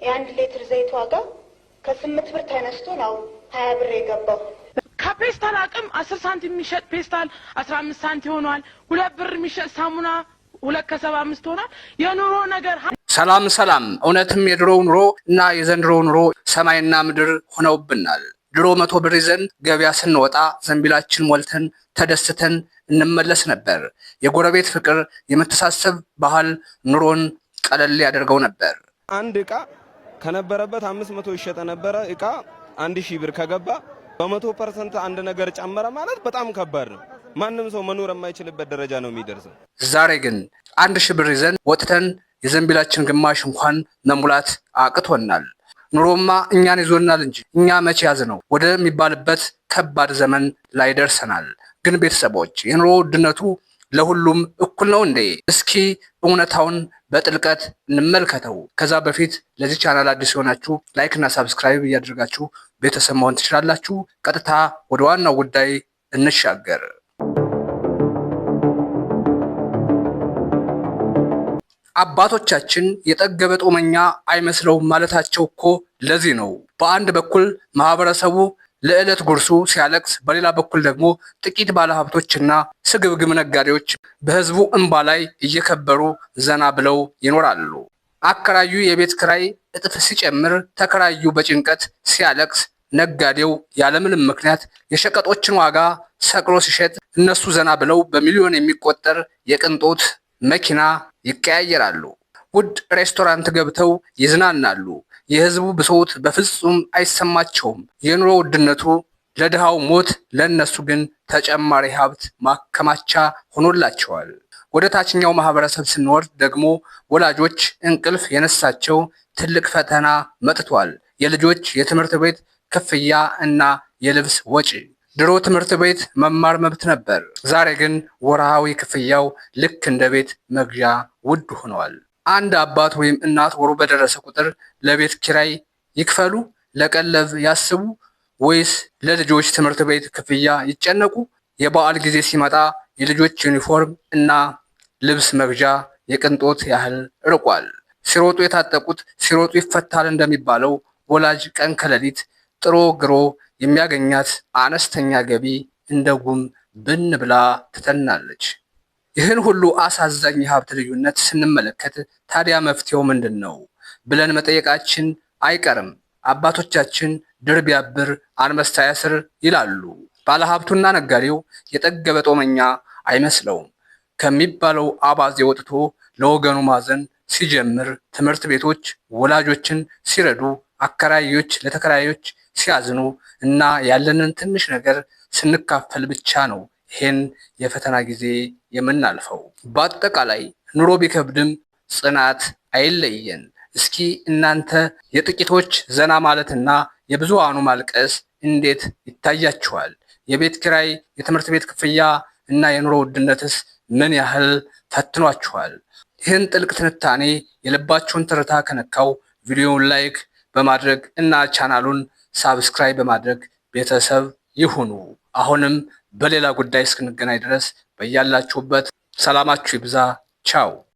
የአንድ ሊትር ዘይት ዋጋ ከ8 ብር ተነስቶ ነው 20 ብር የገባው። ከፔስታል አቅም 10 ሳንቲም የሚሸጥ ፔስታል 15 ሳንቲም ሆኗል። 2 ብር የሚሸጥ ሳሙና 2.75 ሆኗል። የኑሮ ነገር ሰላም እውነትም የድሮው ኑሮ እና የዘንድሮው ኑሮ ሰማይና ምድር ሆነውብናል። ድሮ 100 ብር ይዘን ገበያ ስንወጣ ዘንቢላችን ሞልተን ተደስተን እንመለስ ነበር። የጎረቤት ፍቅር፣ የመተሳሰብ ባህል ኑሮን ቀለል ያደርገው ነበር። አንድ እቃ ከነበረበት 500 ይሸጥ ነበር። እቃ 1000 ብር ከገባ በ100% አንድ ነገር ጨመረ ማለት በጣም ከባድ ነው። ማንም ሰው መኖር የማይችልበት ደረጃ ነው የሚደርሰው። ዛሬ ግን 1000 ብር ይዘን ወጥተን የዘንቢላችን ግማሽ እንኳን መሙላት አቅቶናል። ኑሮማ እኛን ይዞናል እንጂ እኛ መቼ ያዝነው ወደሚባልበት ከባድ ዘመን ላይ ደርሰናል። ግን ቤተሰቦች የኑሮ ውድነቱ ለሁሉም እኩል ነው እንዴ? እስኪ እውነታውን በጥልቀት እንመልከተው። ከዛ በፊት ለዚህ ቻናል አዲስ የሆናችሁ ላይክ እና ሳብስክራይብ እያደረጋችሁ ቤተሰብ መሆን ትችላላችሁ። ቀጥታ ወደ ዋናው ጉዳይ እንሻገር። አባቶቻችን የጠገበ ጦመኛ አይመስለውም ማለታቸው እኮ ለዚህ ነው። በአንድ በኩል ማህበረሰቡ ለዕለት ጉርሱ ሲያለቅስ፣ በሌላ በኩል ደግሞ ጥቂት ባለሀብቶችና ስግብግብ ነጋዴዎች በህዝቡ እንባ ላይ እየከበሩ ዘና ብለው ይኖራሉ። አከራዩ የቤት ክራይ እጥፍ ሲጨምር፣ ተከራዩ በጭንቀት ሲያለቅስ፣ ነጋዴው ያለምንም ምክንያት የሸቀጦችን ዋጋ ሰቅሎ ሲሸጥ፣ እነሱ ዘና ብለው በሚሊዮን የሚቆጠር የቅንጦት መኪና ይቀያየራሉ። ውድ ሬስቶራንት ገብተው ይዝናናሉ። የህዝቡ ብሶት በፍጹም አይሰማቸውም። የኑሮ ውድነቱ ለድሃው ሞት፣ ለነሱ ግን ተጨማሪ ሀብት ማከማቻ ሆኖላቸዋል። ወደ ታችኛው ማህበረሰብ ስንወርድ ደግሞ ወላጆች እንቅልፍ የነሳቸው ትልቅ ፈተና መጥቷል። የልጆች የትምህርት ቤት ክፍያ እና የልብስ ወጪ። ድሮ ትምህርት ቤት መማር መብት ነበር። ዛሬ ግን ወርሃዊ ክፍያው ልክ እንደ ቤት መግዣ ውድ ሆኗል። አንድ አባት ወይም እናት ወሩ በደረሰ ቁጥር ለቤት ኪራይ ይክፈሉ፣ ለቀለብ ያስቡ፣ ወይስ ለልጆች ትምህርት ቤት ክፍያ ይጨነቁ? የበዓል ጊዜ ሲመጣ የልጆች ዩኒፎርም እና ልብስ መግዣ የቅንጦት ያህል ርቋል። ሲሮጡ የታጠቁት ሲሮጡ ይፈታል እንደሚባለው ወላጅ ቀን ከሌሊት ጥሮ ግሮ የሚያገኛት አነስተኛ ገቢ እንደ ጉም ብን ብላ ትተናለች። ይህን ሁሉ አሳዛኝ የሀብት ልዩነት ስንመለከት ታዲያ መፍትሄው ምንድን ነው ብለን መጠየቃችን አይቀርም። አባቶቻችን ድር ቢያብር አንበሳ ያስር ይላሉ። ባለሀብቱና ነጋዴው የጠገበ ጦመኛ አይመስለውም ከሚባለው አባዜ ወጥቶ ለወገኑ ማዘን ሲጀምር፣ ትምህርት ቤቶች ወላጆችን ሲረዱ፣ አከራዮች ለተከራዮች ሲያዝኑ እና ያለንን ትንሽ ነገር ስንካፈል ብቻ ነው ይሄን የፈተና ጊዜ የምናልፈው። በአጠቃላይ ኑሮ ቢከብድም ጽናት አይለየን። እስኪ እናንተ የጥቂቶች ዘና ማለትና የብዙሃኑ ማልቀስ እንዴት ይታያችኋል? የቤት ኪራይ፣ የትምህርት ቤት ክፍያ እና የኑሮ ውድነትስ ምን ያህል ፈትኗችኋል? ይህን ጥልቅ ትንታኔ የልባችሁን ትርታ ከነካው ቪዲዮውን ላይክ በማድረግ እና ቻናሉን ሳብስክራይብ በማድረግ ቤተሰብ ይሁኑ። አሁንም በሌላ ጉዳይ እስክንገናኝ ድረስ በያላችሁበት ሰላማችሁ ይብዛ። ቻው።